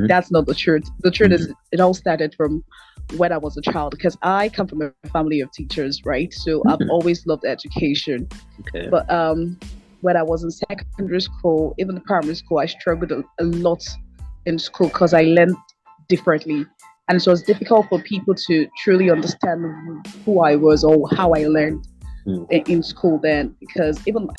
That's not the truth. The truth is, it all started from when I was a child, because I come from a family of teachers, right? So I've always loved education. Okay. But when I was in secondary school, even primary school, I struggled a lot in school because I learned differently. And so it's difficult for people to truly understand who I was or how I learned in school then, because even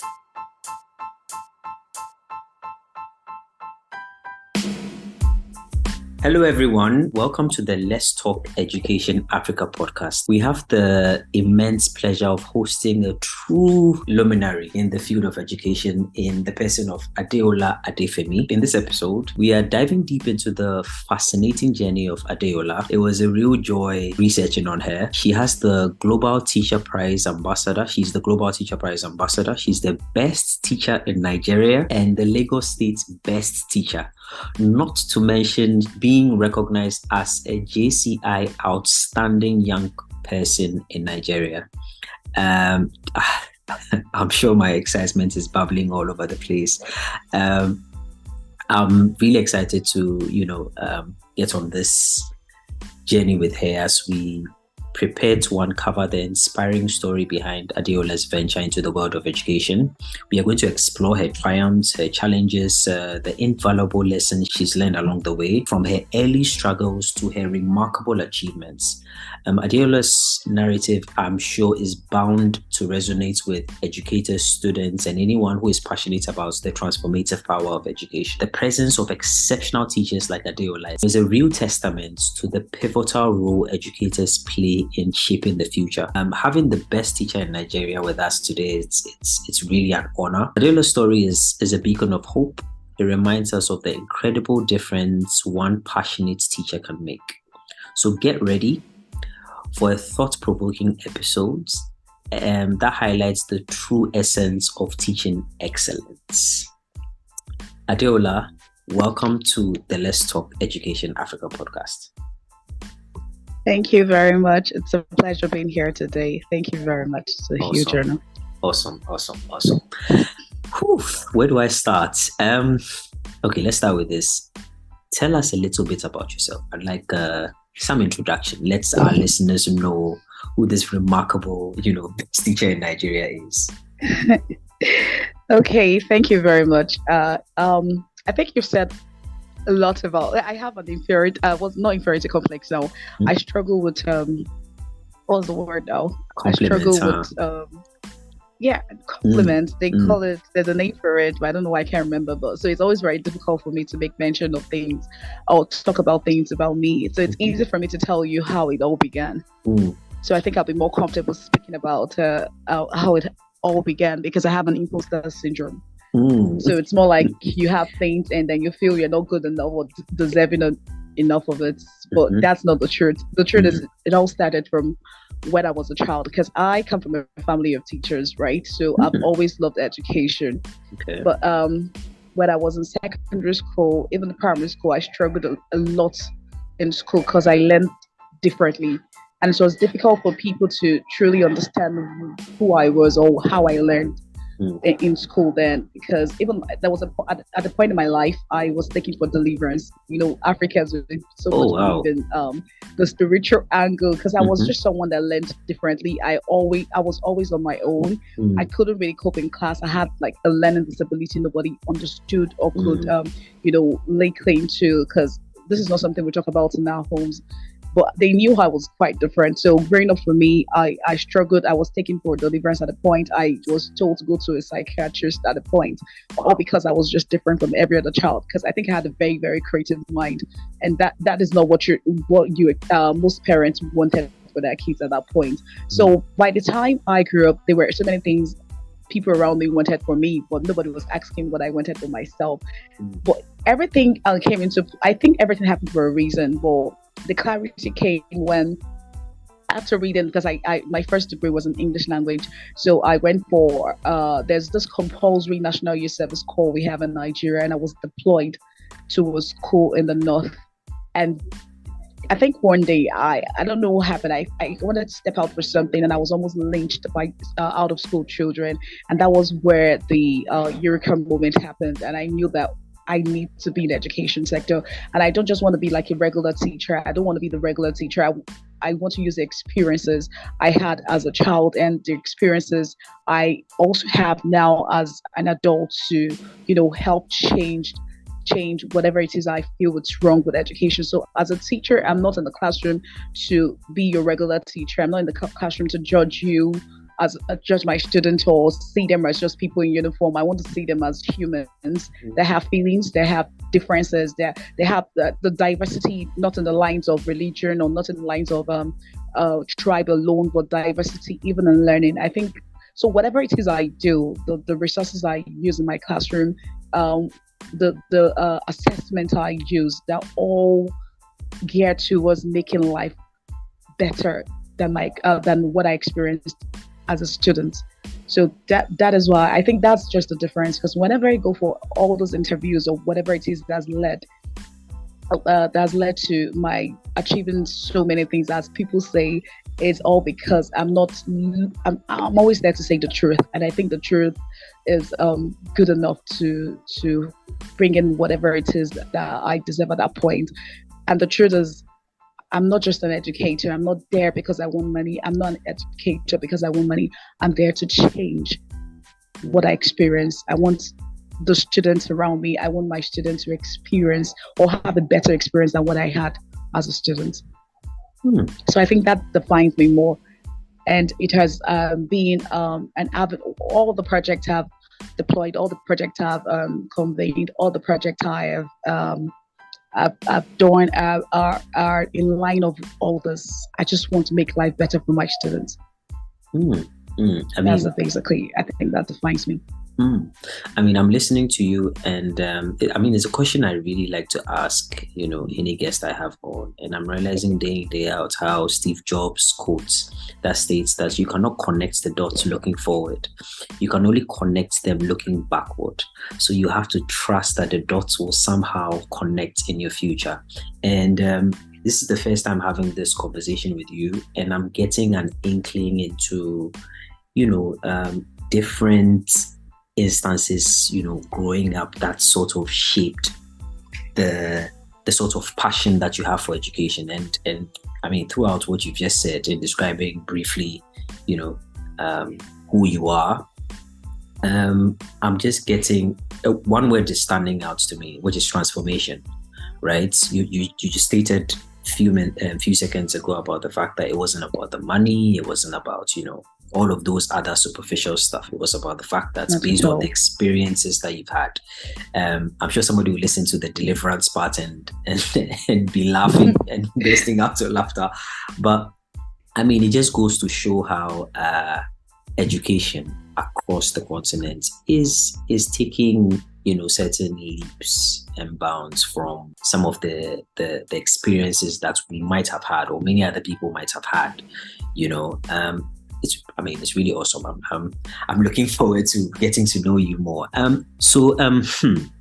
Hello, everyone. Welcome to the Let's Talk Education Africa podcast. We have the immense pleasure of hosting a true luminary in the field of education in the person of Adeola Adefemi. In this episode, we are diving deep into the fascinating journey of Adeola. It was a real joy researching on her. She has the Global Teacher Prize ambassador. She's the Global Teacher Prize ambassador. She's the best teacher in Nigeria and the Lagos State's best teacher. Not to mention being recognized as a JCI Outstanding Young Person in Nigeria. I'm sure my excitement is bubbling all over the place. I'm really excited to, get on this journey with her as we prepare to uncover the inspiring story behind Adeola's venture into the world of education. We are going to explore her triumphs, her challenges, the invaluable lessons she's learned along the way, from her early struggles to her remarkable achievements. Adeola's narrative, I'm sure, is bound to resonate with educators, students, and anyone who is passionate about the transformative power of education. The presence of exceptional teachers like Adeola is a real testament to the pivotal role educators play in shaping the future. Having the best teacher in Nigeria with us today, it's really an honor. Adeola's story is a beacon of hope. It reminds us of the incredible difference one passionate teacher can make. So get ready for a thought-provoking episode that highlights the true essence of teaching excellence. Adeola, welcome to the Let's Talk Education Africa podcast. Thank you very much. It's a pleasure being here today. Thank you very much. It's a huge honor. Awesome. Whew, where do I start? Okay, let's start with this. Tell us a little bit about yourself. I'd like some introduction. Let our listeners know who this remarkable, best teacher in Nigeria is. Okay, thank you very much. I think you've said a lot about. I have an not inferiority complex now. I struggle with what's the word now? I struggle with compliments. They call it. There's a name for it, but I don't know why I can't remember. But so it's always very difficult for me to make mention of things or to talk about things about me. So it's easy for me to tell you how it all began. So I think I'll be more comfortable speaking about how it all began because I have an imposter syndrome. So it's more like you have things and then you feel you're not good enough or deserving enough of it. But that's not the truth. The truth is, it all started from when I was a child, because I come from a family of teachers, right? So I've always loved education. Okay. But when I was in secondary school, even primary school, I struggled a lot in school because I learned differently. And so it's difficult for people to truly understand who I was or how I learned in school then, because even there was at the point in my life I was looking for deliverance. Africans are so much believe in the spiritual angle, because I was just someone that learned differently. I was always on my own. I couldn't really cope in class. I had like a learning disability nobody understood or could lay claim to, because this is not something we talk about in our homes. But they knew I was quite different. So growing up for me, I struggled. I was taken for deliverance at a point. I was told to go to a psychiatrist at a point, all because I was just different from every other child. Because I think I had a very, very creative mind, and that is not what most parents wanted for their kids at that point. So by the time I grew up, there were so many things people around me wanted for me, but nobody was asking what I wanted for myself. But everything came into. I think everything happened for a reason. But the clarity came when, after reading, because I my first degree was in English language, so I went for there's this compulsory national youth service corps we have in Nigeria, and I was deployed to a school in the north. And I think one day I don't know what happened. I wanted to step out for something, and I was almost lynched by out of school children, and that was where the Eureka moment happened, and I knew that I need to be in the education sector. And I don't just want to be like a regular teacher. I don't want to be the regular teacher. I want to use the experiences I had as a child and the experiences I also have now as an adult to, help change whatever it is I feel it's wrong with education. So as a teacher, I'm not in the classroom to be your regular teacher. I'm not in the classroom to judge you, judge my students or see them as just people in uniform. I want to see them as humans that have feelings, that have differences, that they have the diversity, not in the lines of religion or not in the lines of tribe alone, but diversity even in learning. I think so. Whatever it is I do, the resources I use in my classroom, the assessment I use, they're all geared towards making life better than what I experienced as a student. So that is why I think that's just the difference. Because whenever I go for all those interviews or whatever it is that's led to my achieving so many things, as people say, it's all because I'm always there to say the truth, and I think the truth is good enough to bring in whatever it is that I deserve at that point. And the truth is, I'm not just an educator. I'm not there because I want money. I'm not an educator because I want money. I'm there to change what I experience. I want the students around me. I want my students to experience or have a better experience than what I had as a student. So I think that defines me more. And it has been an avid, all the projects I've deployed, all the projects I've convened, all the projects I've done are in line of all this. I just want to make life better for my students. That's basically, I think that defines me. I mean, I'm listening to you, and it's a question I really like to ask, any guest I have on, and I'm realizing day in, day out how Steve Jobs quotes that states that you cannot connect the dots looking forward. You can only connect them looking backward. So you have to trust that the dots will somehow connect in your future. And this is the first time having this conversation with you, and I'm getting an inkling into, different instances, growing up that sort of shaped the sort of passion that you have for education. And I mean, throughout what you've just said in describing briefly, who you are, I'm just getting one word is standing out to me, which is transformation, right? You just stated a few seconds ago about the fact that it wasn't about the money, it wasn't about, all of those other superficial stuff. It was about the fact that based on the experiences that you've had, I'm sure somebody will listen to the deliverance part and be laughing and bursting out to laughter. But I mean, it just goes to show how education across the continent is taking, certain leaps and bounds from some of the experiences that we might have had or many other people might have had, It's really awesome. I'm looking forward to getting to know you more.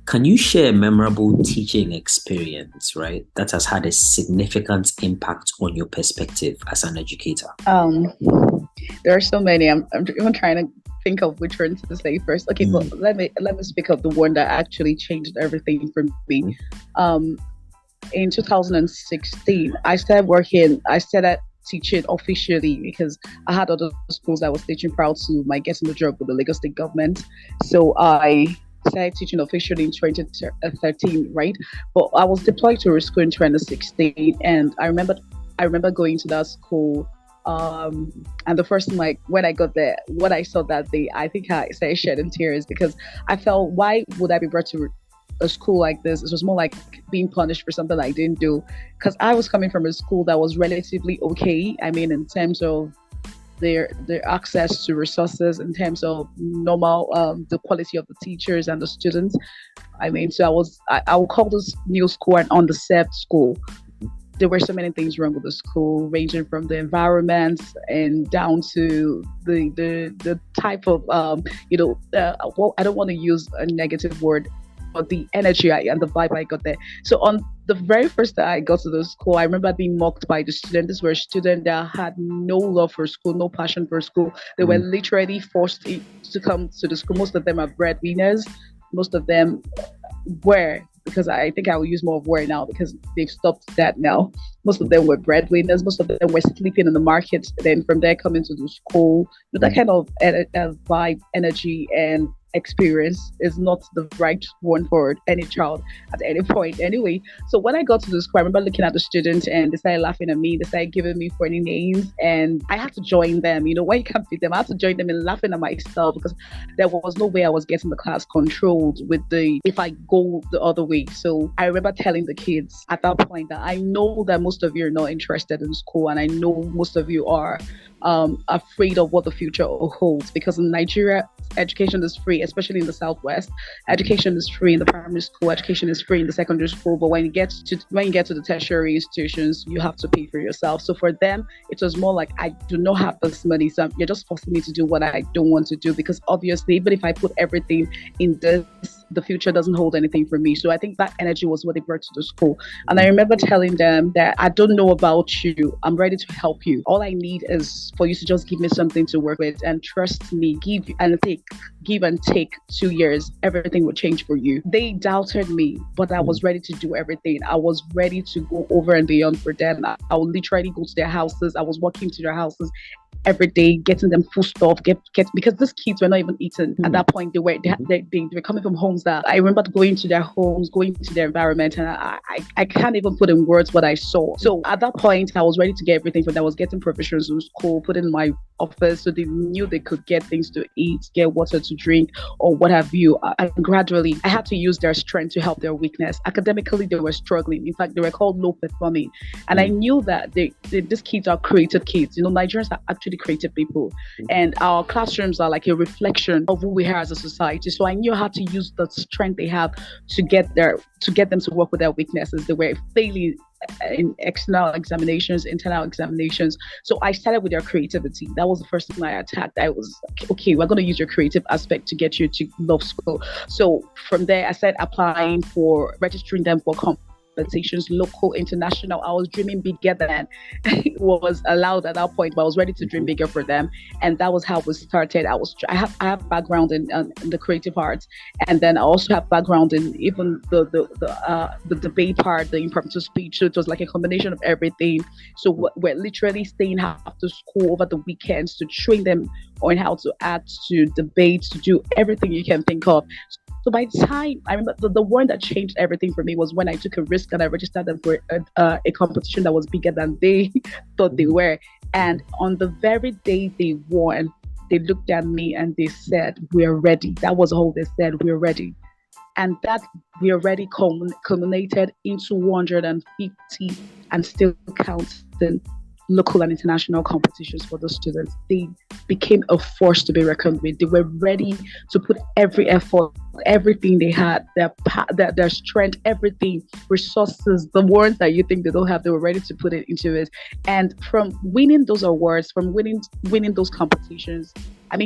Can you share a memorable teaching experience, right, that has had a significant impact on your perspective as an educator? There are so many. I'm even trying to think of which one to say first. Okay, but let me speak of the one that actually changed everything for me. In 2016, I started teaching officially because I had other schools I was teaching prior to my getting the job with the Lagos State government. So I started teaching officially in 2013, right? But I was deployed to a school in 2016, and I remember going to that school. And the first time, when I got there, what I saw that day, I think I started shedding tears because I felt, why would I be brought to a school like this? It was more like being punished for something I didn't do, because I was coming from a school that was relatively okay. I mean, in terms of their access to resources, in terms of normal the quality of the teachers and the students. I mean, so I would call this new school an underserved school. There were so many things wrong with the school, ranging from the environment and down to the type of well, I don't want to use a negative word, but the energy and the vibe I got there. So on the very first day I got to the school, I remember being mocked by the students. These were students that had no love for school, no passion for school. They were literally forced to come to the school. Most of them are breadwinners. Most of them were, because I think I will use more of were now because they've stopped that now. Most of them were breadwinners. Most of them were sleeping in the market. Then from there coming to the school, that kind of vibe, energy, and experience is not the right one for any child at any point anyway. So when I got to the school, I remember looking at the students and they started laughing at me. They started giving me funny names and I had to join them. When you can't beat them, I had to join them in laughing at myself because there was no way I was getting the class controlled if I go the other way. So I remember telling the kids at that point that I know that most of you are not interested in school and I know most of you are afraid of what the future holds, because in Nigeria, education is free, especially in the Southwest. Education is free in the primary school, education is free in the secondary school, but when you get to the tertiary institutions, you have to pay for yourself. So for them, it was more like, I do not have this money, so you're just forcing me to do what I don't want to do, because obviously, even if I put everything in this, the future doesn't hold anything for me. So I think that energy was what they brought to the school. And I remember telling them that I don't know about you. I'm ready to help you. All I need is for you to just give me something to work with, and trust me, give and take 2 years, everything will change for you. They doubted me, but I was ready to do everything. I was ready to go over and beyond for them. I would literally go to their houses. I was walking to their houses every day, getting them food stuff, because these kids were not even eating at that point. They were coming from homes that I remember going to their homes, going to their environment, and I can't even put in words what I saw. So at that point, I was ready to get everything for them. I was getting provisions in school, put in my office, so they knew they could get things to eat, get water to drink, or what have you. And gradually, I had to use their strength to help their weakness. Academically, they were struggling. In fact, they were called low performing. And I knew that these kids are creative kids. Nigerians are actually creative people, and our classrooms are like a reflection of who we are as a society. So I knew how to use the strength they have to get them to work with their weaknesses. They were failing in external examinations, internal examinations. So I started with their creativity. That was the first thing I attacked. I was like, okay, we're going to use your creative aspect to get you to love school. So from there, I started applying for registering them for competitions, local, international. I was dreaming bigger than it was allowed at that point, but I was ready to dream bigger for them. And that was how it started. I have background in the creative arts, and then I also have background in even the debate part, the impromptu speech. So it was like a combination of everything. So we're literally staying after school over the weekends to train them on how to act, to debate, to do everything you can think of. So by the time, I remember the one that changed everything for me was when I took a risk and I registered them for a competition that was bigger than they thought they were. And on the very day they won, they looked at me and they said, "We're ready." That was all they said, "We're ready." And that "we're ready" culminated into 150 and still counting local and international competitions for the students. They became a force to be reckoned with. They were ready to put every effort, everything they had, their strength, everything, resources, the words that you think they don't have, they were ready to put it into it. And from winning those awards, from winning those competitions,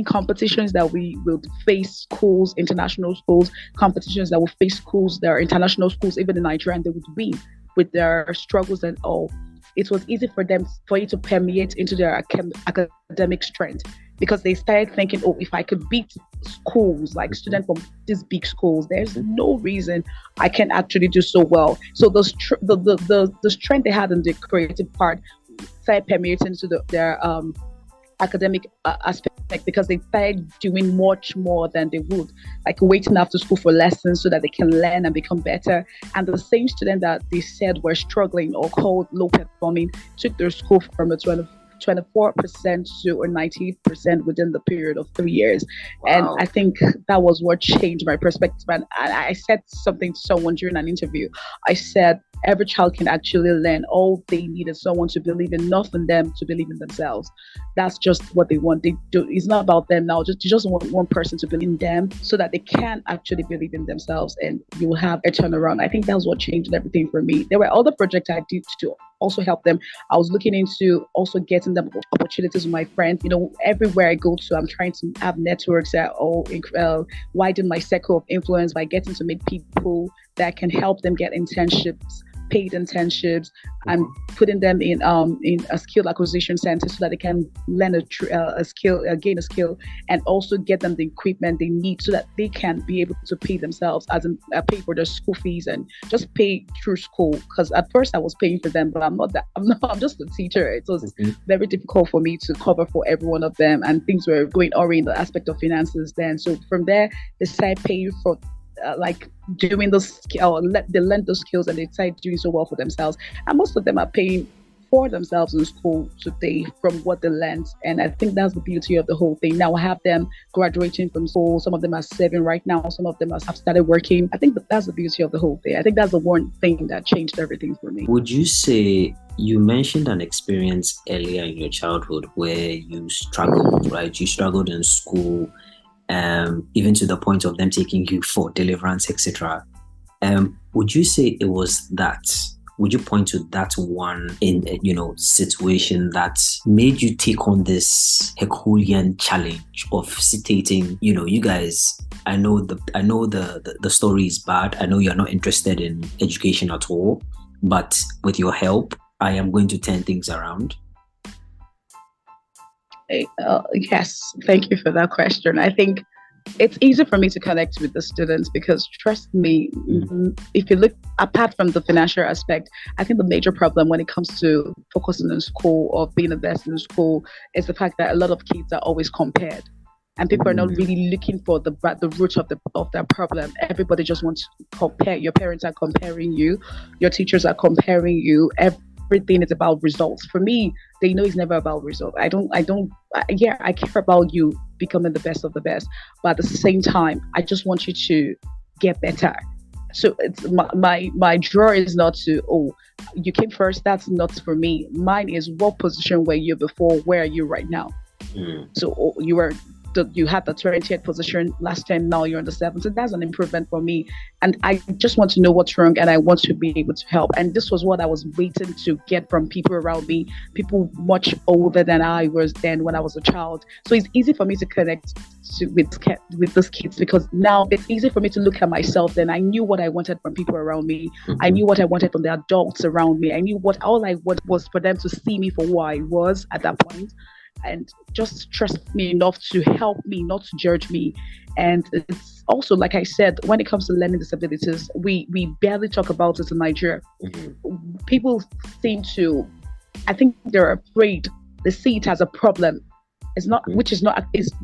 competitions that we will face schools, international schools, competitions that will face schools that are international schools, even in Nigeria, and they would win with their struggles and all. It was easy for it to permeate into their academic strength, because they started thinking, oh, if I could beat schools, like students from these big schools, there's no reason I can actually do so well. So the strength they had in the creative part started permeating into their academic aspect, because they started doing much more than they would, like waiting after school for lessons so that they can learn and become better. And the same student that they said were struggling or called low performing took their school from a 24% to a 98% within the period of 3 years. Wow. And I think that was what changed my perspective. And I said something to someone during an interview. I said, every child can actually learn. All they need is someone to believe enough in them to believe in themselves. That's just what they want. It's not about them now. You just want one person to believe in them so that they can actually believe in themselves, and you will have a turnaround. I think that was what changed everything for me. There were other projects I did to also help them. I was looking into also getting them opportunities with my friends. Everywhere I go to, I'm trying to have networks that widen my circle of influence by getting to meet people that can help them get internships, paid internships. I'm putting them in a skill acquisition center so that they can learn a skill, gain a skill, and also get them the equipment they need so that they can be able to pay themselves, as in pay for their school fees and just pay through school. Because at first I was paying for them, but I'm just a teacher. It was very difficult for me to cover for every one of them, and things were going awry in the aspect of finances then. So from there, they started paying for like doing those skills, they learn those skills and they start doing so well for themselves. And most of them are paying for themselves in school today from what they learned. And I think that's the beauty of the whole thing. Now I have them graduating from school. Some of them are serving right now. Some of them have started working. I think that's the beauty of the whole thing. I think that's the one thing that changed everything for me. Would you say, you mentioned an experience earlier in your childhood where you struggled, right? You struggled in school, even to the point of them taking you for deliverance, etc. Would you say it was that? Would you point to that one situation that made you take on this Herculean challenge of stating, you guys, I know the story is bad. I know you're not interested in education at all, but with your help, I am going to turn things around. Yes, thank you for that question. I think it's easy for me to connect with the students because, trust me, if you look apart from the financial aspect, I think the major problem when it comes to focusing on school or being the best in school is the fact that a lot of kids are always compared. And people are not really looking for the root of their problem. Everybody just wants to compare. Your parents are comparing you. Your teachers are comparing you. Everything is about results. For me, they know it's never about results. I care about you becoming the best of the best, but at the same time, I just want you to get better. So it's my draw is not to, you came first. That's not for me. Mine is, what position were you before? Where are you right now? So you had the 20th position last time, now you're on the 7th. So that's an improvement for me. And I just want to know what's wrong and I want to be able to help. And this was what I was waiting to get from people around me, people much older than I was then when I was a child. So it's easy for me to connect with those kids because now it's easy for me to look at myself. Then I knew what I wanted from people around me. I knew what I wanted from the adults around me. I knew all I wanted was for them to see me for who I was at that point. And just trust me enough to help me, not to judge me. And it's also, like I said, when it comes to learning disabilities, we barely talk about it in Nigeria. People seem to, I think they're afraid. They see it as a problem. It's not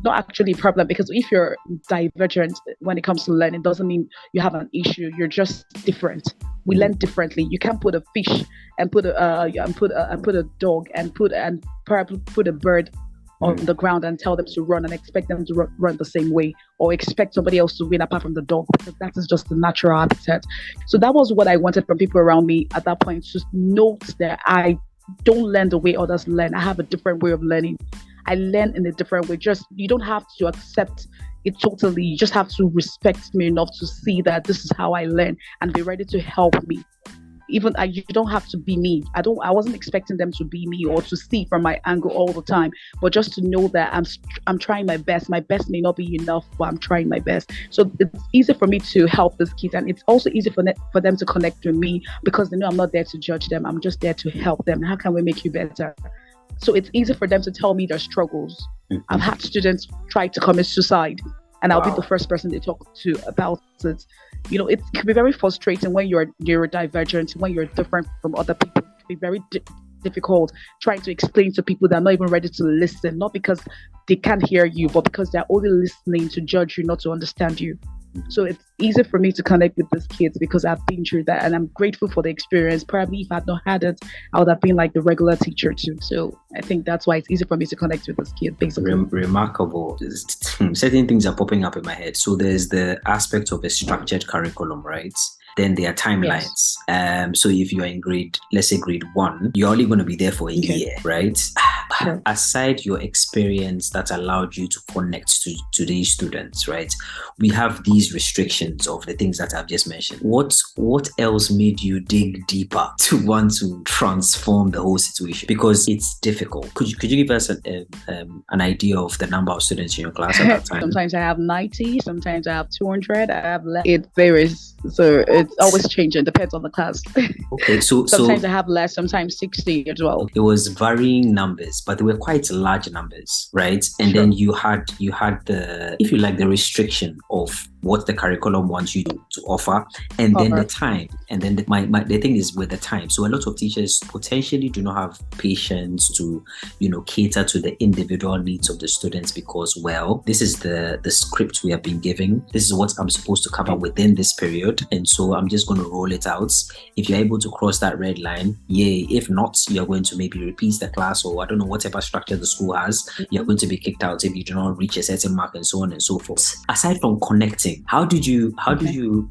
actually a problem, because if you're divergent when it comes to learning, doesn't mean you have an issue. You're just different. We learn differently. You can't put a fish and put a dog and perhaps put a bird on the ground and tell them to run and expect them to run the same way, or expect somebody else to win apart from the dog, because that is just the natural habitat. So that was what I wanted from people around me at that point, to note that I don't learn the way others learn. I have a different way of learning. I learn in a different way. Just, you don't have to accept it totally. You just have to respect me enough to see that this is how I learn and be ready to help me. You don't have to be me. I wasn't expecting them to be me or to see from my angle all the time, but just to know that I'm trying my best. My best may not be enough, but I'm trying my best. So it's easy for me to help these kids, and it's also easy for them to connect with me because they know I'm not there to judge them. I'm just there to help them. How can we make you better? So it's easy for them to tell me their struggles. I've had students try to commit suicide, and I'll be the first person they talk to about it. It can be very frustrating when you're neurodivergent, when you're different from other people. It can be very difficult trying to explain to people that are not even ready to listen, not because they can't hear you, but because they're only listening to judge you, not to understand you. So it's easy for me to connect with these kids because I've been through that, and I'm grateful for the experience. Probably if I had not had it, I would have been like the regular teacher too. So I think that's why it's easy for me to connect with this kid, basically. Remarkable. Certain things are popping up in my head. So there's the aspect of a structured curriculum, right? Then there are timelines. Yes. So if you are in let's say grade 1, you're only going to be there for a year, right? Sure. Aside your experience that allowed you to connect to these students, right? We have these restrictions of the things that I've just mentioned. What else made you dig deeper to want to transform the whole situation? Because it's difficult. Could you give us an idea of the number of students in your class at that time? Sometimes I have 90, sometimes I have 200, I have less. It varies. So it's always changing, depends on the class. Okay, so sometimes I have less, sometimes 60 as well. It was varying numbers, but they were quite large numbers, right? And Sure. then you had the, if you like, the restriction of what the curriculum wants you to offer, and then the time. And then the thing is with the time. So a lot of teachers potentially do not have patience to, cater to the individual needs of the students because, well, this is the script we have been given. This is what I'm supposed to cover within this period. And so I'm just going to roll it out. If you're able to cross that red line, yay. If not, you're going to maybe repeat the class, or I don't know, whatever structure the school has, you're going to be kicked out if you do not reach a certain mark, and so on and so forth. Aside from connecting, how did you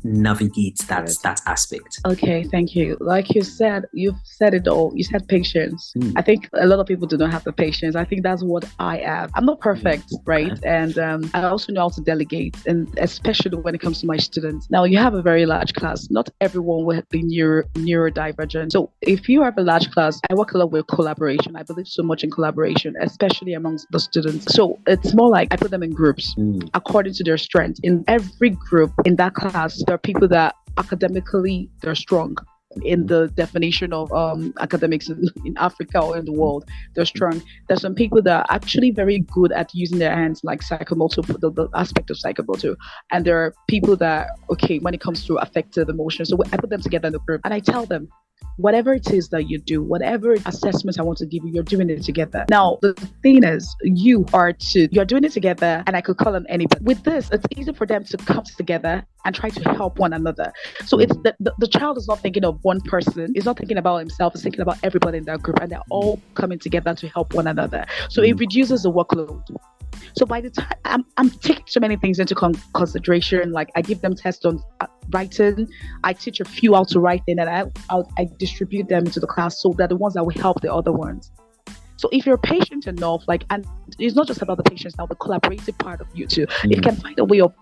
navigate that aspect? Okay, thank you. Like you said, you've said it all. You said patience. I think a lot of people do not have the patience. I think that's what I am. I'm not perfect, right? And I also know how to delegate, and especially when it comes to my students. Now, you have a very large class. Not everyone will be neurodivergent. So if you have a large class, I work a lot with collaboration. I believe so much in collaboration, especially amongst the students. So it's more like I put them in groups according to their strength. In every group in that class, there are people that academically they're strong. In the definition of academics in Africa or in the world, they're strong. There's some people that are actually very good at using their hands, like psychomotor, the aspect of psychomotor. And there are people that, when it comes to affective emotions, so I put them together in the group and I tell them, whatever it is that you do, whatever assessments I want to give you, you're doing it together. Now, the thing is, you're doing it together, and I could call on anybody. With this, it's easy for them to come together and try to help one another. So it's the child is not thinking of one person, he's not thinking about himself, he's thinking about everybody in that group, and they're all coming together to help one another. So it reduces the workload. So by the time I'm taking so many things into consideration, like I give them tests on writing, I teach a few how to write, and then I distribute them into the class so that the ones that will help the other ones. So if you're patient enough, and it's not just about the patience now, the collaborative part of you too. If you can find a way of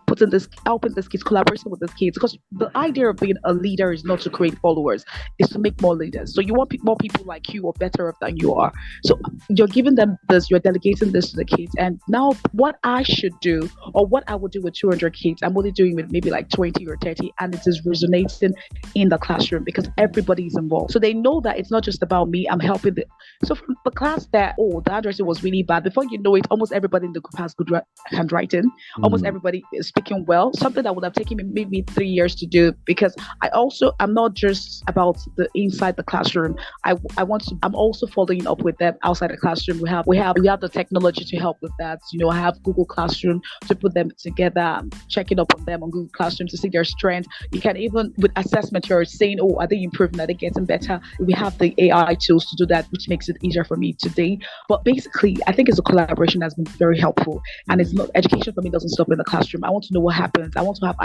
helping these kids, collaborating with these kids, because the idea of being a leader is not to create followers, it's to make more leaders. So you want more people like you or better off than you are. So you're giving them this, you're delegating this to the kids. And now what I should do, or what I would do with 200 kids, I'm only doing with maybe like 20 or 30, and it is resonating in the classroom because everybody is involved. So they know that it's not just about me, I'm helping so from the class that, the handwriting was really bad, before you know it, almost everybody in the group has good handwriting. Almost everybody is speaking well, something that would have taken me maybe 3 years to do, because I'm not just about the inside the classroom. I'm also following up with them outside the classroom. We have the technology to help with that. I have Google Classroom to put them together. I'm checking up on them on Google Classroom to see their strength. You can even, with assessment, you're saying, are they improving? Are they getting better? We have the AI tools to do that, which makes it easier for me today. But basically, I think it's a collaboration that's been very helpful. And it's not, education for me doesn't stop in the classroom. I want to know what happens. I want to have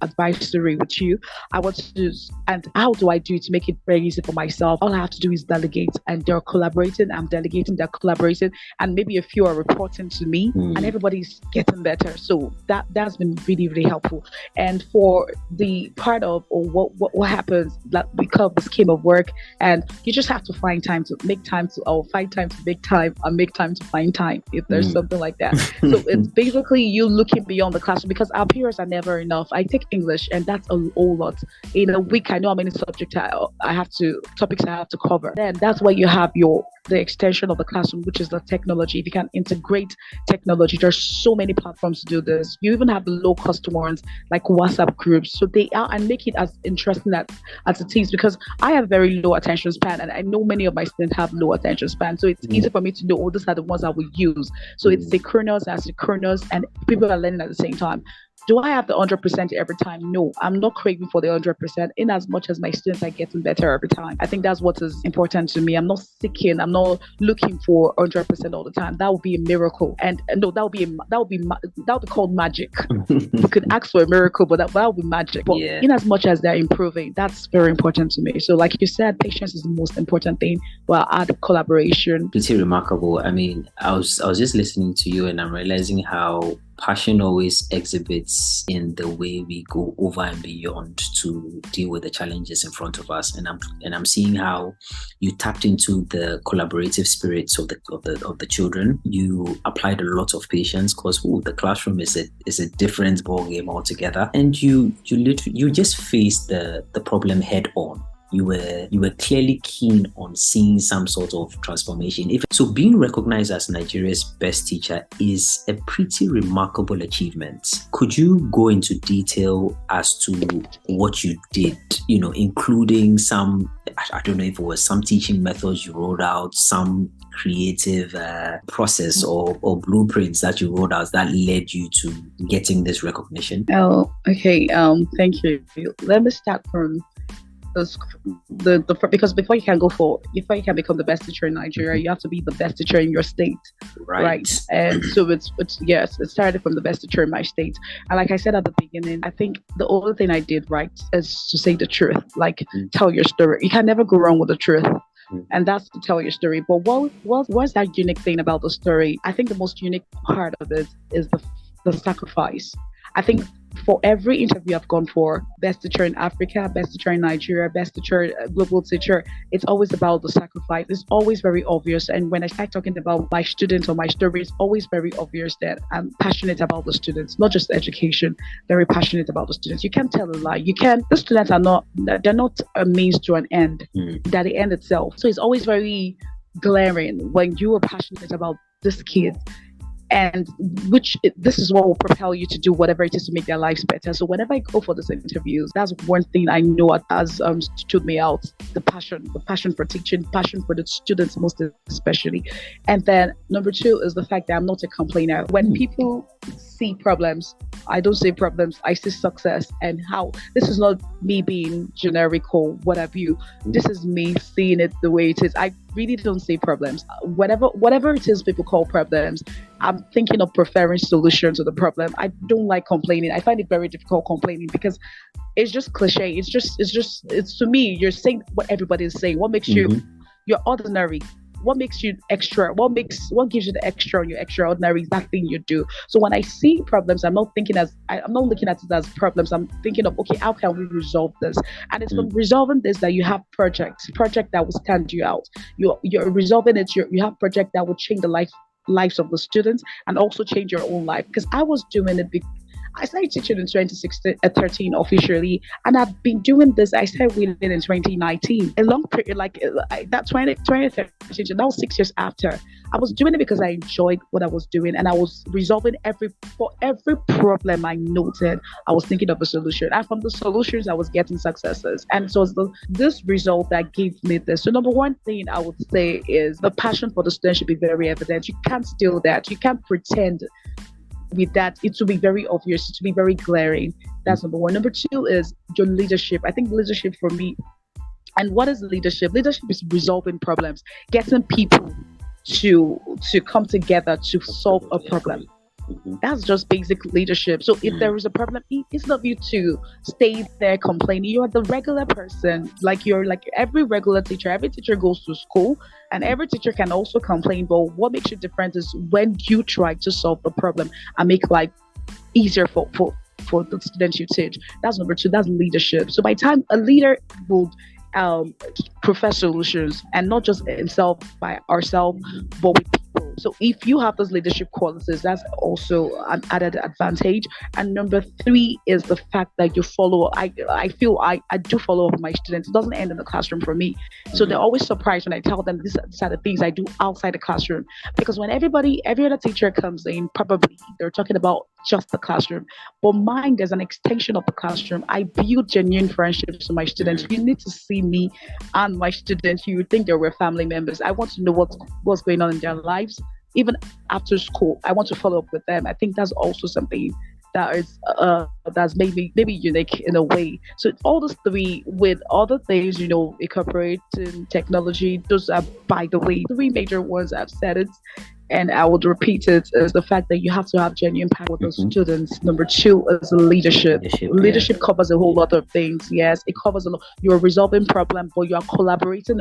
advisory with you. And how do I do to make it very easy for myself? All I have to do is delegate, and they're collaborating. I'm delegating, they're collaborating, and maybe a few are reporting to me, and everybody's getting better. So that's been really, really helpful. And for the part of what happens, that we call the scheme of work, and you just have to find time to make time to, or find time to make time, and make time to find time, if there's something like that. So it's basically you looking beyond the classroom, because our peers are never enough. I take English, and that's a whole lot. In a week, I know how many topics I have to cover. Then that's where you have the extension of the classroom, which is the technology. If you can integrate technology, there's so many platforms to do this. You even have the low-cost ones like WhatsApp groups. So they are, and make it as interesting as it is, because I have very low attention span, and I know many of my students have low attention span. So it's easy for me to know, these are the ones that we use. So it's synchronous, asynchronous, and people are learning at the same time. Do I have the 100% every time? No, I'm not craving for the 100% in as much as my students are getting better every time. I think that's what is important to me. I'm not looking for 100% all the time. That would be a miracle. And no, that would be called magic. You could ask for a miracle, but that would be magic. But in as much as they're improving, that's very important to me. So like you said, patience is the most important thing. Well, add collaboration. Pretty remarkable. I mean, I was just listening to you and I'm realizing how passion always exhibits in the way we go over and beyond to deal with the challenges in front of us. And I'm seeing how you tapped into the collaborative spirits of the children. You applied a lot of patience because the classroom is a different ball game altogether. And you just faced the problem head on. You were clearly keen on seeing some sort of transformation. So being recognized as Nigeria's best teacher is a pretty remarkable achievement. Could you go into detail as to what you did, including some, I don't know if it was some teaching methods you rolled out, some creative process or blueprints that you rolled out that led you to getting this recognition? Oh, okay. Thank you. Let me start from because before you can become the best teacher in Nigeria, you have to be the best teacher in your state, right? And so it started from the best teacher in my state. And like I said at the beginning, I think the only thing I did right is to say the truth, like tell your story. You can never go wrong with the truth. And that's to tell your story. But what's that unique thing about the story? I think the most unique part of it is the sacrifice. I think for every interview I've gone for, best teacher in Africa, best teacher in Nigeria, best teacher, global teacher, it's always about the sacrifice. It's always very obvious. And when I start talking about my students or my story, it's always very obvious that I'm passionate about the students, not just education, very passionate about the students. You can't tell a lie. The students they're not a means to an end. They're the end itself. So it's always very glaring when you are passionate about this kid. And this is what will propel you to do whatever it is to make their lives better. So whenever I go for these interviews, that's one thing I know has stood me out: the passion for teaching, passion for the students most especially. And then number two is the fact that I'm not a complainer. When people see problems, I don't see problems. I see success, and how this is not me being generic or what have you. This is me seeing it the way it is. I really don't see problems. Whatever it is people call problems, I'm thinking of preferring solutions to the problem. I don't like complaining. I find it very difficult complaining because it's just cliche. It's to me, you're saying what everybody is saying. What makes you're ordinary? What makes you extra? What gives you the extra on your extraordinary? That thing you do. So when I see problems, I'm not looking at it as problems. I'm thinking of, okay, how can we resolve this? And it's from resolving this that you have project that will stand you out. You're resolving it. You have project that will change the lives of the students and also change your own life. Because I was doing it. I started teaching in 2013 officially, and I've been doing this. I started winning in 2019. A long period, that 2013, that was 6 years after. I was doing it because I enjoyed what I was doing, and I was resolving for every problem I noted. I was thinking of a solution, and from the solutions, I was getting successes. And so it's this result that gave me this. So number one thing I would say is the passion for the student should be very evident. You can't steal that. You can't pretend with that. It will be very obvious. It will be very glaring. That's number one. Number two is your leadership. I think leadership for me, and what is leadership? Leadership is resolving problems, getting people to come together to solve a problem. That's just basic leadership. So if there is a problem, it's not you to stay there complaining. You are the regular person, you're like every regular teacher. Every teacher goes to school, and every teacher can also complain. But what makes you different is when you try to solve the problem and make life easier for the students you teach. That's number two. That's leadership. So by the time a leader would prefer solutions, and not just himself by ourselves, but with people. So if you have those leadership qualities, that's also an added advantage. And number three is the fact that you follow. I feel I do follow up with my students. It doesn't end in the classroom for me. So they're always surprised when I tell them these are the things I do outside the classroom. Because when every other teacher comes in, probably they're talking about just the classroom. But mine, there's an extension of the classroom. I build genuine friendships with my students. You need to see me and my students. You would think they were family members. I want to know what's going on in their lives. Even after school, I want to follow up with them. I think that's also something that is that's maybe unique in a way. So all those three with other things, incorporating technology, those are, by the way, three major ones. I've said it and I would repeat it, is the fact that you have to have genuine passion with those students. Number two is leadership. Leadership covers a whole lot of things. Yes, it covers a lot. You're resolving problems, but you are collaborating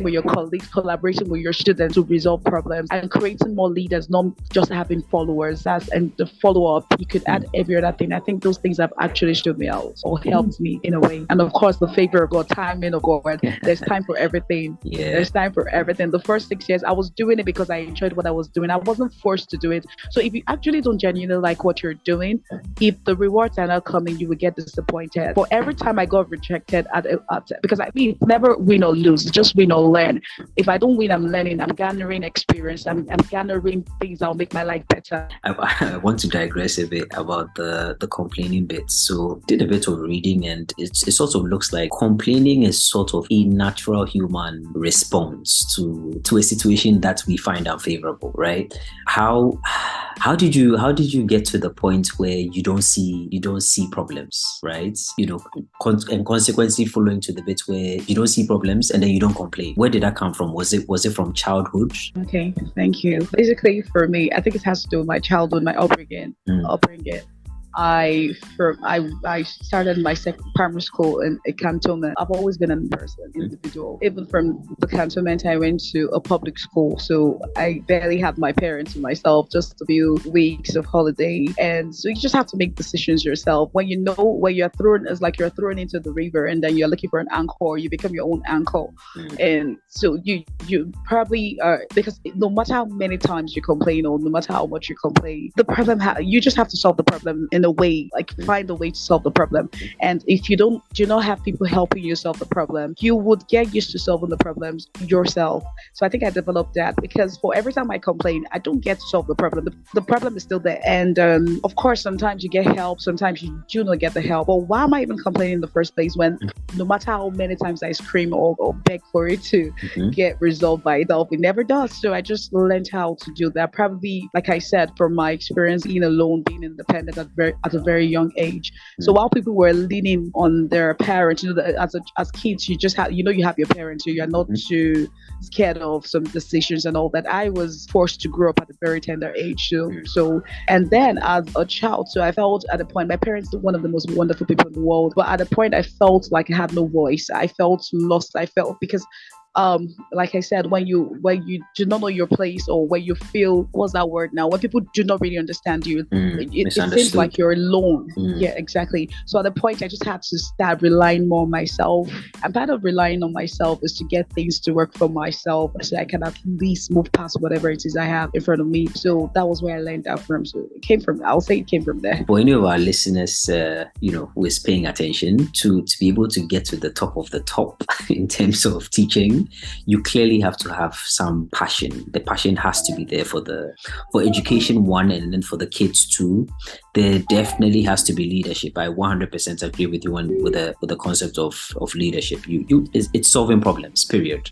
with your colleagues, collaborating with your students to resolve problems, and creating more leaders, not just having followers. And the follow-up, you could add every other thing. I think those things have actually stood me out or helped me in a way. And of course, the favor of God, timing of God. There's time for everything. There's time for everything. The first 6 years, I was doing it because I enjoyed what I was doing. I wasn't forced to do it. So if you actually don't genuinely like what you're doing, if the rewards are not coming, you will get disappointed. For every time I got rejected because I mean, never win or lose, just win or learn. If I don't win, I'm learning. I'm garnering experience. I'm garnering things that'll make my life better. I want to digress a bit about the complaining bit. So did a bit of reading, and it sort of looks like complaining is sort of a natural human response to a situation that we find unfavorable, right? How did you get to the point where you don't see problems, right? And consequently following to the bit where you don't see problems and then you don't complain. Where did that come from? Was it from childhood? Okay, thank you. Basically, for me, I think it has to do with my childhood, my upbringing. I started my second primary school in a cantonment. I've always been an individual. Even from the cantonment, I went to a public school, so I barely had my parents and myself, just a few weeks of holiday. And so you just have to make decisions yourself. When you know where you're thrown, it's like you're thrown into the river, and then you're looking for an anchor. You become your own anchor, and so you probably are, because no matter how many times you complain or no matter how much you complain, the problem you just have to solve the problem in a way, like find a way to solve the problem. And if you do not have people helping you solve the problem, you would get used to solving the problems yourself. So I think I developed that, because for every time I complain, I don't get to solve the problem. The problem is still there. And of course, sometimes you get help, sometimes you do not get the help. But why am I even complaining in the first place when no matter how many times I scream or beg for it to get resolved by itself, it never does. So I just learned how to do that. Probably, like I said, from my experience being alone, being independent at a very young age. So while people were leaning on their parents, as kids, you just have, you have your parents, so you're not too scared of some decisions and all that. I was forced to grow up at a very tender age. So and then as a child, so I felt at a point, my parents are one of the most wonderful people in the world, but at a point I felt like I had no voice. I felt lost. I felt, because like I said, when you do not know your place, or when you feel, what's that word now, when people do not really understand you, it seems like you're alone. Yeah, exactly. So at the point, I just had to start relying more on myself, and part of relying on myself is to get things to work for myself, so I can at least move past whatever it is I have in front of me. So that was where I learned that from. So I'll say it came from there. For any of our listeners, who is paying attention, to be able to get to the top of the top in terms of teaching, you clearly have to have some passion. The passion has to be there for education, one, and then for the kids too. There definitely has to be leadership. I 100% agree with you with the concept of leadership. It's solving problems, period.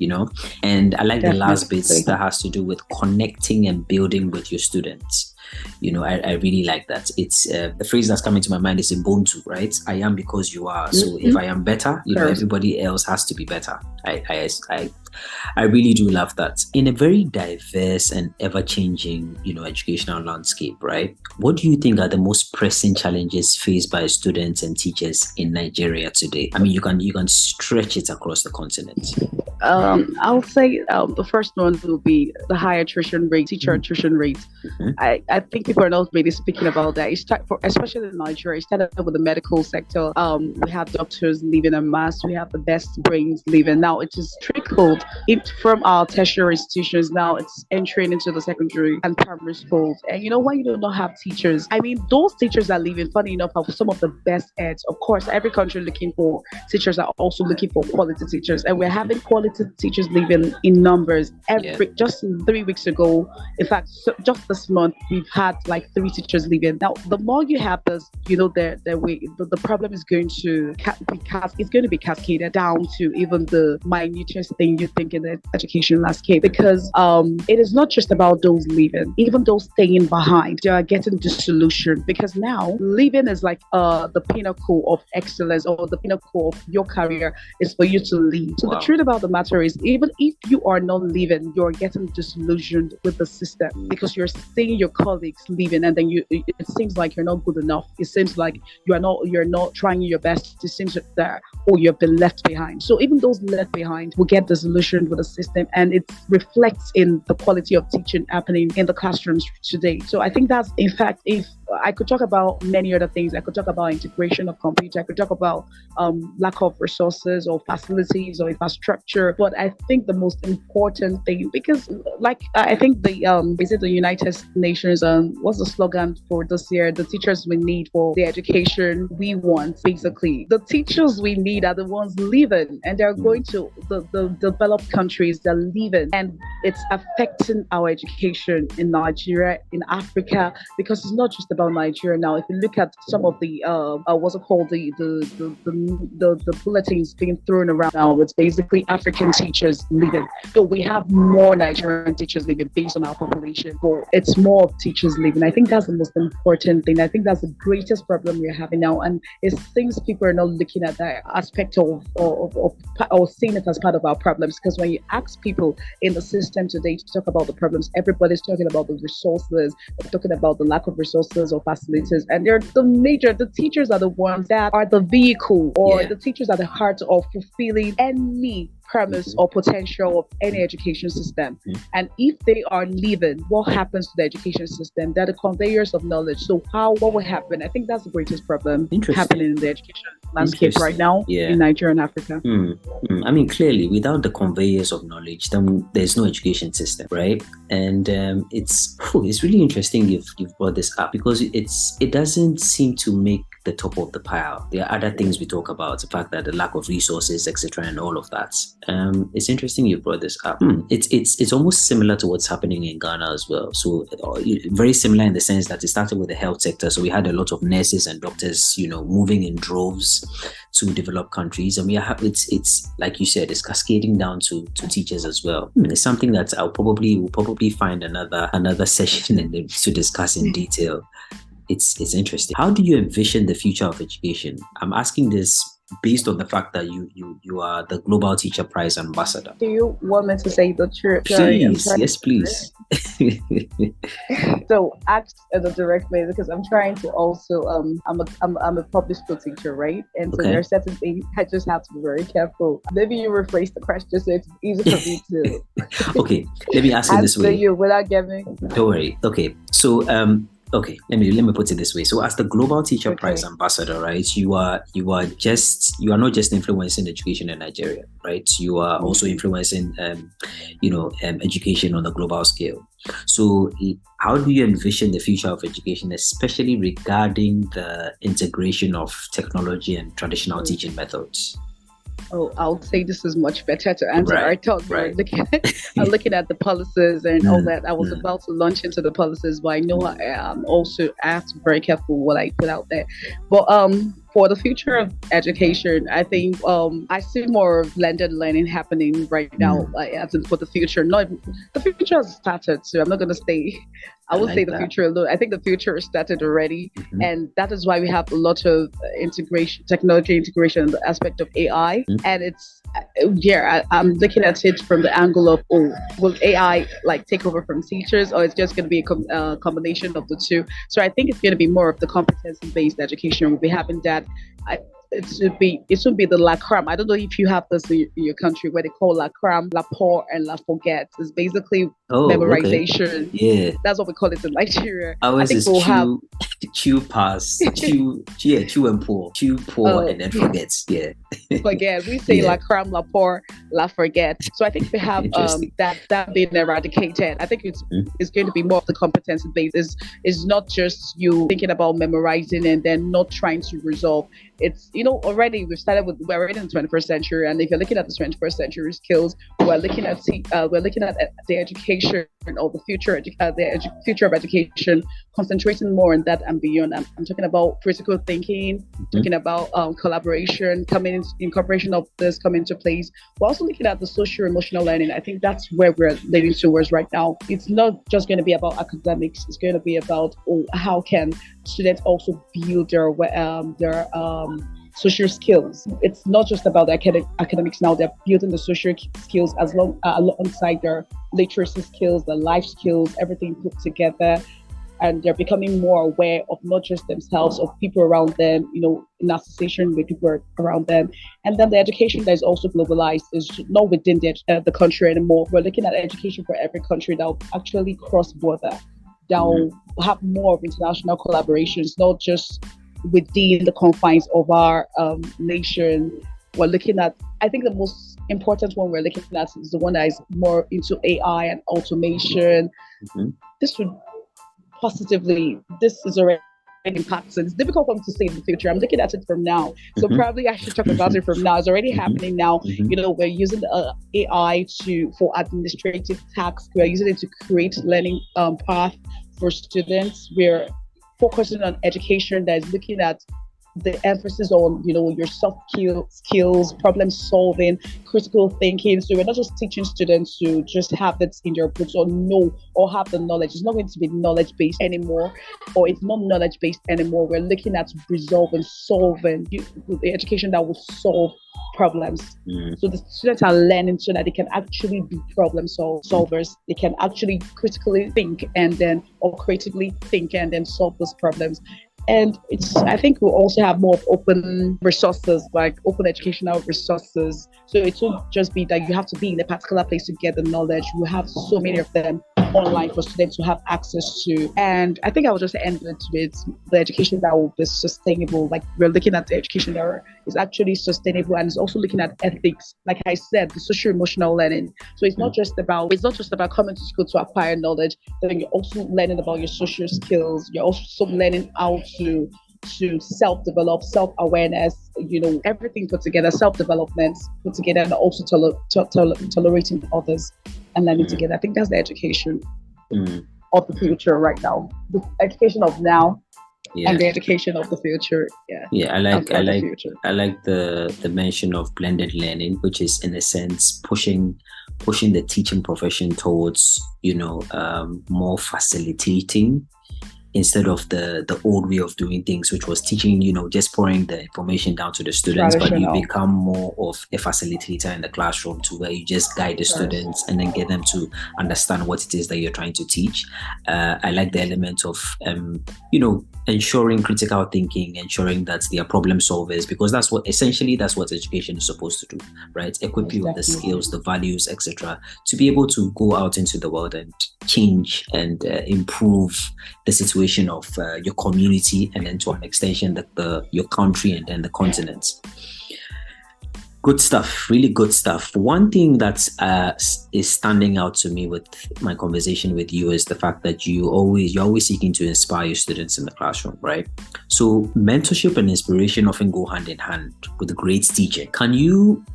And I like definitely the last bits that has to do with connecting and building with your students. I really like that. It's the phrase that's coming to my mind is Ubuntu, right? I am because you are. So if I am better, everybody else has to be better. I really do love that. In a very diverse and ever-changing, educational landscape, right? What do you think are the most pressing challenges faced by students and teachers in Nigeria today? I mean, you can stretch it across the continent. I'll say the first one will be the high attrition rate, teacher attrition rate. I think people are not really speaking about that. Especially in Nigeria, it started with the medical sector. We have doctors leaving en masse. We have the best brains leaving. Now it is trickled from our tertiary institutions. Now it's entering into the secondary and primary schools. And when you do not have teachers, I mean, those teachers are leaving. Funny enough, are some of the best heads. Of course, every country looking for teachers are also looking for quality teachers, and we're having quality teachers leaving in numbers. Just 3 weeks ago, in fact, just this month, we've had like 3 teachers leaving. Now, the more you have this, the problem is going to be cascaded down to even the minutest thing you think in the education landscape, because it is not just about those leaving, even those staying behind, they are getting disillusioned, because now leaving is like the pinnacle of excellence, or the pinnacle of your career is for you to leave. So the truth about the matter is, even if you are not leaving, you're getting disillusioned with the system, because you're seeing your colleagues leaving, and then it seems like you're not good enough. It seems like you're not trying your best. It seems that you've been left behind. So even those left behind will get disillusioned with the system, and it reflects in the quality of teaching happening in the classrooms today. So I think that's, in fact, if I could talk about many other things. I could talk about integration of computer. I could talk about lack of resources or facilities or infrastructure. But I think the most important thing, because like I think is it the United Nations, what's the slogan for this year? The teachers we need for the education we want. Basically, the teachers we need are the ones leaving, and they're going to the developed countries. They're leaving, and it's affecting our education in Nigeria, in Africa, because it's not just about Nigeria now. If you look at some of the what's it called, the bulletins being thrown around now, it's basically African teachers leaving. So we have more Nigerian teachers leaving based on our population, but it's more of teachers leaving. I think that's the most important thing. I think that's the greatest problem we're having now, and it seems people are not looking at that aspect of or seeing it as part of our problems. Because when you ask people in the system today to talk about the problems, everybody's talking about the resources, they're talking about the lack of resources or facilities, and they're the teachers are the ones that are the vehicle, or the teachers are the heart of fulfilling any premise or potential of any education system. And if they are leaving, what happens to the education system? They're the conveyors of knowledge. So what will happen? I think that's the greatest problem happening in the education landscape right now in Nigeria and Africa. I mean, clearly, without the conveyors of knowledge, then there's no education system, right? And it's really interesting you've brought this up, because it doesn't seem to make the top of the pile. There are other things we talk about, the fact that the lack of resources, etc., and all of that. It's interesting you brought this up. It's almost similar to what's happening in Ghana as well. So very similar in the sense that it started with the health sector. So we had a lot of nurses and doctors, moving in droves to developed countries, and it's like you said, it's cascading down to teachers as well. It's something that we'll probably find another session to discuss in detail. It's interesting. How do you envision the future of education? I'm asking this based on the fact that you are the Global Teacher Prize ambassador. Do you want me to say the truth? Please, yes, please. So act in a direct way, because I'm trying to also I'm a public school teacher, right? And so there are certain things I just have to be very careful. Maybe you rephrase the question so it's easy for me to. Okay, let me ask it this way. You without giving. Don't worry. Okay, so okay, let me put it this way. So as the Global Teacher Prize ambassador, right, you are not just influencing education in Nigeria, right? You are also influencing education on a global scale. So how do you envision the future of education, especially regarding the integration of technology and traditional teaching methods? Oh, I'll say this is much better to answer. I thought I'm looking at the policies and all that. I was about to launch into the policies, but I know I also have to be very careful what I put out there. But for the future of education, I think I see more blended learning happening right now. For the future, the future has started. So I'm not going to say. I will say the future alone. I think the future has started already, and that is why we have a lot of technology integration in the aspect of AI. And it's I'm looking at it from the angle of, will AI take over from teachers, or it's just going to be a combination of the two? So I think it's going to be more of the competency-based education. We'll be having that. It should be the la crème. I don't know if you have this in your country, where they call la crème, la pour, and la forget. It's basically memorization. Okay. Yeah, that's what we call it in Nigeria. Ours is chew, pass, chew and pour, and then forget. Yeah, forget. We say la crème, la pour, la forget. So I think we have that being eradicated. I think it's going to be more of the competency base. It's not just you thinking about memorizing and then not trying to resolve. It's already we're already in the 21st century, and if you're looking at the 21st century skills, we're looking at the education education or the future of education, concentrating more on that and beyond. I'm talking about critical thinking, talking about collaboration, incorporation of this coming into place. We're also looking at the social emotional learning. I think that's where we're leading towards right now. It's not just going to be about academics. It's going to be about how can students also build their social skills. It's not just about the academics now. They're building the social skills alongside their literacy skills, the life skills, everything put together. And they're becoming more aware of not just themselves, of people around them, in association with people around them. And then the education that is also globalized is not within the country anymore. We're looking at education for every country that will actually cross border, that will have more of international collaborations, not just within the confines of our nation. We're looking at, I think the most important one we're looking at is the one that is more into AI and automation. This is already impacting. It's difficult for me to say in the future. I'm looking at it from now. So probably I should talk about it from now. It's already happening now. We're using AI for administrative tasks. We're using it to create learning path for students. We're focusing on education that is looking at the emphasis on, your soft skills, problem solving, critical thinking. So we're not just teaching students to just have it in their books or know or have the knowledge. It's not going to be knowledge-based anymore, or it's not knowledge-based anymore. We're looking at resolving, solving, the education that will solve problems. So the students are learning so that they can actually be problem solvers. They can actually critically think or creatively think and then solve those problems. And I think we'll also have more open resources, like open educational resources. So it won't just be that you have to be in a particular place to get the knowledge. We have so many of them online for students to have access to. And I think I will just end with the education that will be sustainable. Like, we're looking at the education that is actually sustainable, and it's also looking at ethics. Like I said, the social emotional learning. So it's not just about coming to school to acquire knowledge, but then you're also learning about your social skills. You're also learning how to self-develop, self-awareness, everything put together, self-development put together, and also tolerating others and learning together. I think that's the education of the future right now. The education of now and the education of the future. I like the mention of blended learning, which is in a sense pushing the teaching profession towards more facilitating, instead of the old way of doing things, which was teaching, just pouring the information down to the students, but you become more of a facilitator in the classroom, to where you just guide the students and then get them to understand what it is that you're trying to teach. I like the element of, ensuring critical thinking, ensuring that they are problem solvers, because that's what education is supposed to do, right? Equip you with the skills, the values, etc., to be able to go out into the world and change and improve the situation of your community, and then to an extension your country and then the continent. Good stuff, really good stuff. One thing that is standing out to me with my conversation with you is the fact that you're always seeking to inspire your students in the classroom, right? So mentorship and inspiration often go hand in hand with a great teacher. Can you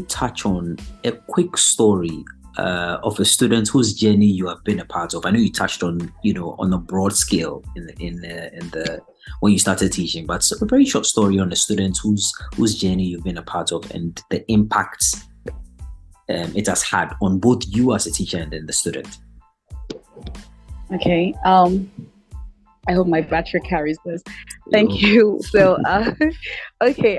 touch on a quick story of a student whose journey you have been a part of? I know you touched on, on a broad scale in the when you started teaching, but a very short story on a student whose journey you've been a part of and the impact it has had on both you as a teacher and then the student. Okay. I hope my battery carries this. Thank you. So, okay,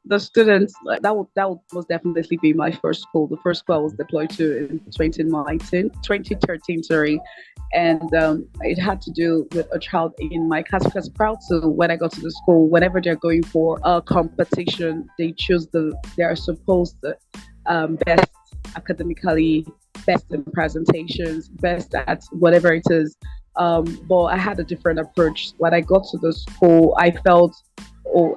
the students, that would most definitely be my first school. The first school I was deployed to in 2013, sorry. And it had to do with a child in my class, because proud to when I got to the school, whenever they're going for a competition, they choose they are supposed to best academically, best in presentations, best at whatever it is. But I had a different approach. When I got to the school, I felt,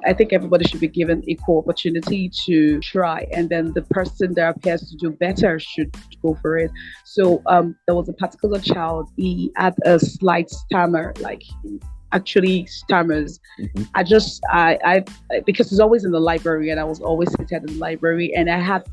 I think everybody should be given equal opportunity to try, and then the person that appears to do better should go for it. So there was a particular child, he had a slight stammer, like actually stammers. I because he's always in the library, and I was always seated in the library, and I had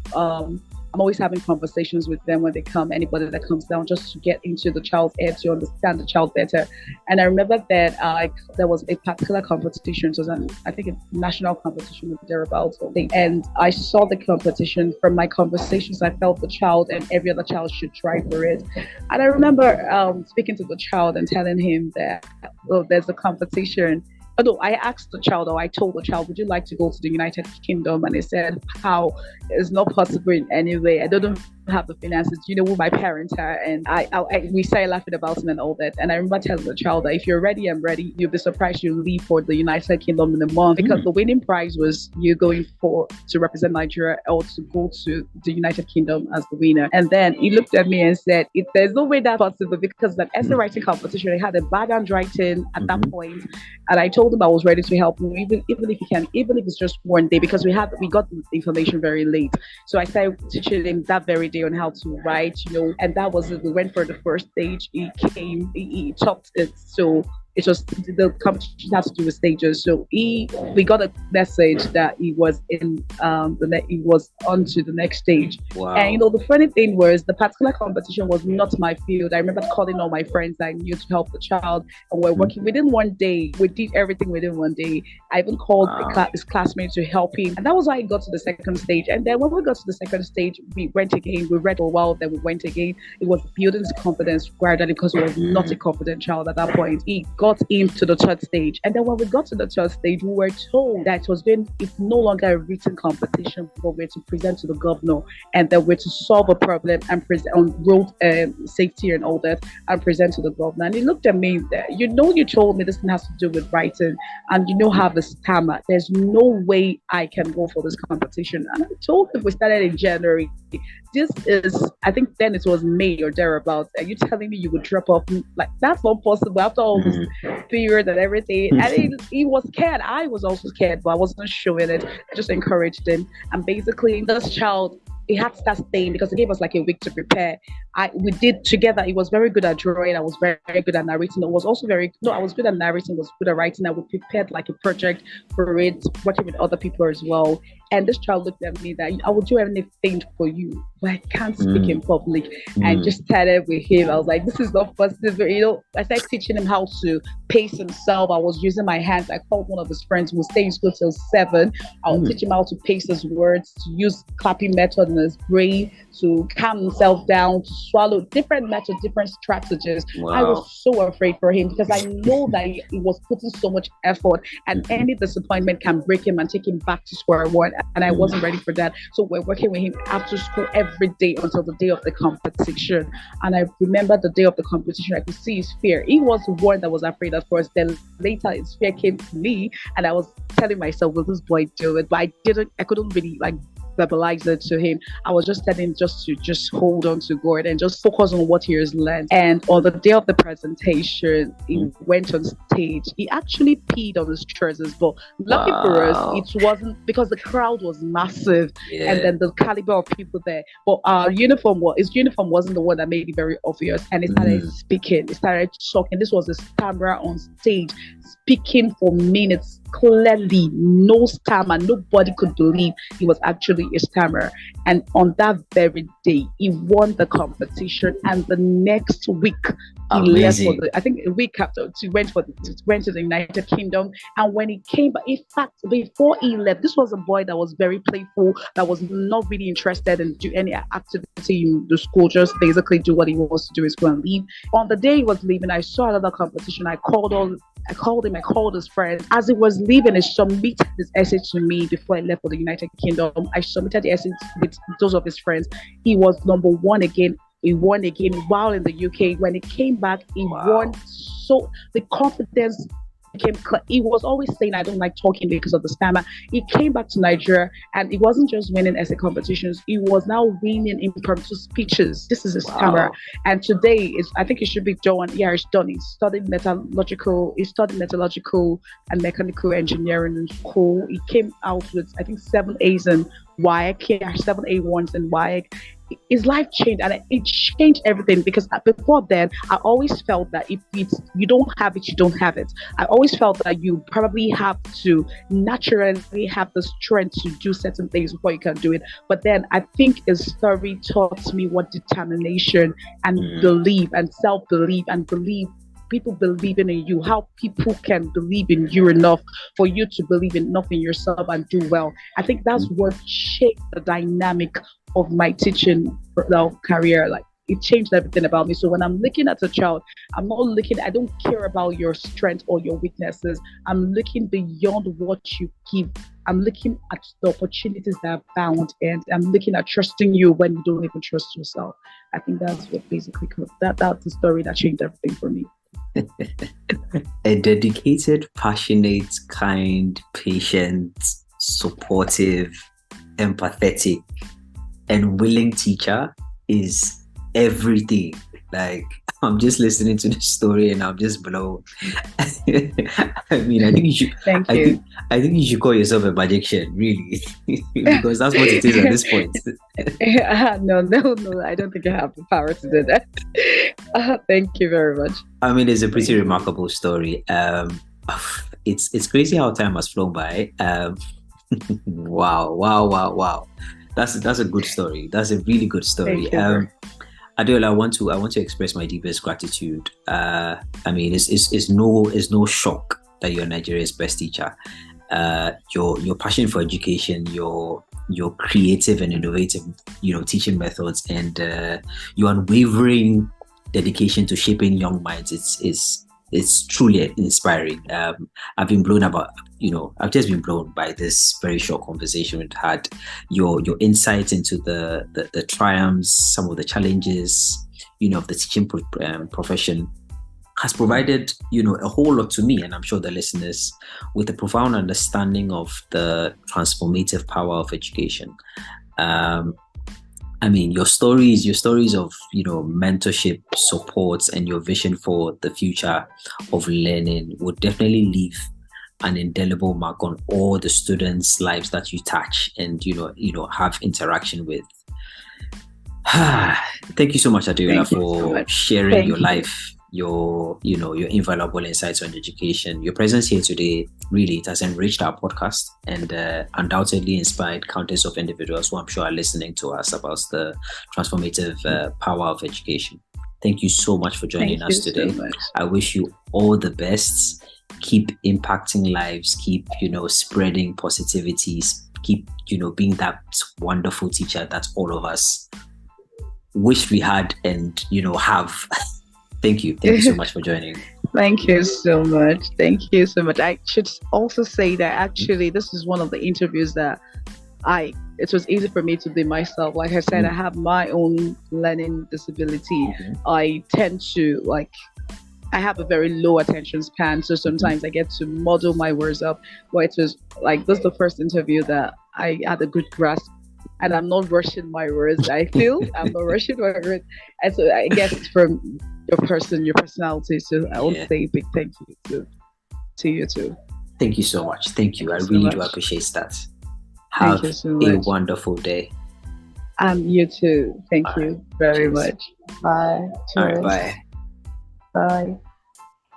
I'm always having conversations with them when they come, anybody that comes down, just to get into the child's head, to understand the child better. And I remember that there was a particular competition, so I think a national competition with thereabouts, and I saw the competition. From my conversations, I felt the child and every other child should try for it. And I remember speaking to the child and telling him that, well, there's a competition. Although I asked the child, or I told the child, would you like to go to the United Kingdom? And he said, how? It's not possible in any way. I don't have the finances. You know who my parents are? And we started laughing about it and all that. And I remember telling the child that if you're ready, I'm ready. You'll be surprised you leave for the United Kingdom in a month, because the winning prize was you going to represent Nigeria or to go to the United Kingdom as the winner. And then he looked at me and said, there's no way that's possible, because that essay writing competition, I had a bad handwriting at that point. And I told him I was ready to help him, even if he can, even if it's just one day, because we got the information very late. So I started teaching him that very day on how to write, and that was it. We went for the first stage. He topped it. So it was, the competition had to do with stages. So we got a message that he was he was on to the next stage. Wow. And the funny thing was, the particular competition was not my field. I remember calling all my friends I knew to help the child, and we're working within one day. We did everything within one day. I even called his classmates to help him, and that was how I got to the second stage. And then when we got to the second stage, we went again. We read for a while, then we went again. It was building his confidence gradually, because he was not a confident child at that point. He got into the third stage, and then when we got to the third stage, we were told that it's no longer a written competition, but we're to present to the governor, and that we're to solve a problem and present on road safety and all that, and present to the governor. And he looked at me, you told me this thing has to do with writing, and have a stammer. There's no way I can go for this competition. And I told him we started in January. This is, I think then it was May or thereabouts. Are you telling me you would drop off? Like, that's not possible after all this period and everything. And he was scared. I was also scared, but I wasn't showing it. I just encouraged him. And basically, this child, he had to start staying, because it gave us like a week to prepare. We did together. He was very good at drawing. I was very, very good at narrating. I was good at narrating, was good at writing. I would prepare like a project for it, working with other people as well. And this child looked at me that I would do anything for you, but I can't speak in public. And just started with him. I was like, this is not possible. I started teaching him how to pace himself. I was using my hands. I called one of his friends who would stay in school till 7. I would teach him how to pace his words, to use clapping method in his brain, to calm himself down, to swallow, different methods, different strategies. Wow. I was so afraid for him, because I know that he was putting so much effort, and any disappointment can break him and take him back to square one. And I wasn't ready for that. So we're working with him after school every day until the day of the competition. And I remember the day of the competition, I could see his fear. He was the one that was afraid at first. Then later his fear came to me, and I was telling myself, will this boy do it? But I couldn't really verbalize it to him. I was just telling him to hold on to God and just focus on what he has learned. And on the day of the presentation, he went on stage. He actually peed on his trousers, but lucky for us, it wasn't, because the crowd was massive, and then the caliber of people there. But his uniform wasn't the one that made it very obvious. And he started speaking. He started talking. This was his camera on stage, speaking for minutes clearly, no stammer. Nobody could believe he was actually a stammerer. And on that very day, he won the competition. And the next week, he left for I think a week after, went to the United Kingdom. And when he came back, in fact, before he left, this was a boy that was very playful, that was not really interested in do any activity in the school, just basically do what he wants to do is go and leave. On the day he was leaving, I saw another competition. I called him, I called his friends. As he was leaving, he submitted his essay to me before I left for the United Kingdom. I submitted the essay with those of his friends. He was number one again. He won again while in the UK. When he came back, he won. So the confidence became clear. He was always saying, I don't like talking because of the stammer. He came back to Nigeria, and he wasn't just winning essay competitions. He was now winning impromptu speeches. This is a stammer. And today, I think it should be done. Yeah, it's done. He studied metallurgical and mechanical engineering in school. He came out with, I think, 7 A's and WAEC, 7 A1s and WAEC. his life changed, and it changed everything, because before then I always felt that if it's you don't have it, you don't have it. I always felt that you probably have to naturally have the strength to do certain things before you can do it. But then I think his story taught me what determination and belief and self-belief and believe people believing in you, how people can believe in you enough for you to believe enough in yourself and do well. I think that's what shaped the dynamic of my teaching career. Like, it changed everything about me. So when I'm looking at a child, I don't care about your strength or your weaknesses. I'm looking beyond what you give. I'm looking at the opportunities that are found, and I'm looking at trusting you when you don't even trust yourself. I think that's what basically that's the story that changed everything for me. A dedicated, passionate, kind, patient, supportive, empathetic, and willing teacher is everything. Like, I'm just listening to the story and I'm just blown. I mean, I think you should. Thank you. I think you should call yourself a magician, really, because that's what it is at this point. No, I don't think I have the power to do that. Thank you very much. I mean, it's a pretty remarkable story. It's crazy how time has flown by. Wow. That's a good story. That's a really good story. Adeola, I want to express my deepest gratitude. I mean, it's no shock that you're Nigeria's best teacher. Your passion for education, your creative and innovative, teaching methods, and your unwavering dedication to shaping young minds. It's truly inspiring. I've just been blown by this very short conversation we've had. Your insights into the triumphs, some of the challenges, of the teaching profession has provided, a whole lot to me, and I'm sure the listeners, with a profound understanding of the transformative power of education. I mean, your stories of, mentorship, support, and your vision for the future of learning would definitely leave an indelible mark on all the students' lives that you touch and, have interaction with. Thank you so much, Adeola, for sharing your life, your invaluable insights on education. Your presence here today, really, it has enriched our podcast and undoubtedly inspired countless of individuals who I'm sure are listening to us about the transformative power of education. Thank you so much for joining us today. So I wish you all the best. Keep impacting lives, keep, spreading positivities, keep, being that wonderful teacher that all of us wish we had and, have. Thank you so much for joining. Thank you so much. I should also say that actually this is one of the interviews that it was easy for me to be myself. Like I said, I have my own learning disability. I tend to I have a very low attention span, so sometimes I get to muddle my words up. But it was this is the first interview that I had a good grasp, and I'm not rushing my words. I feel I'm not rushing my words, and so I guess it's from your personality. So I want to say a big thank you to you too. Thank you so much. Thank you. I really do appreciate that. Have a wonderful day. And you too. Thank you very much. Bye. All right, bye. Bye.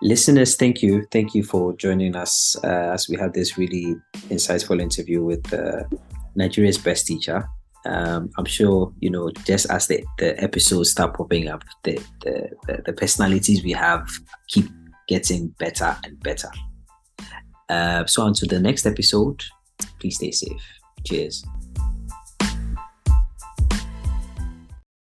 Listeners, thank you. Thank you for joining us as we had this really insightful interview with Nigeria's best teacher. I'm sure, just as the episodes start popping up, the personalities we have keep getting better and better. So until the next episode, please stay safe. Cheers.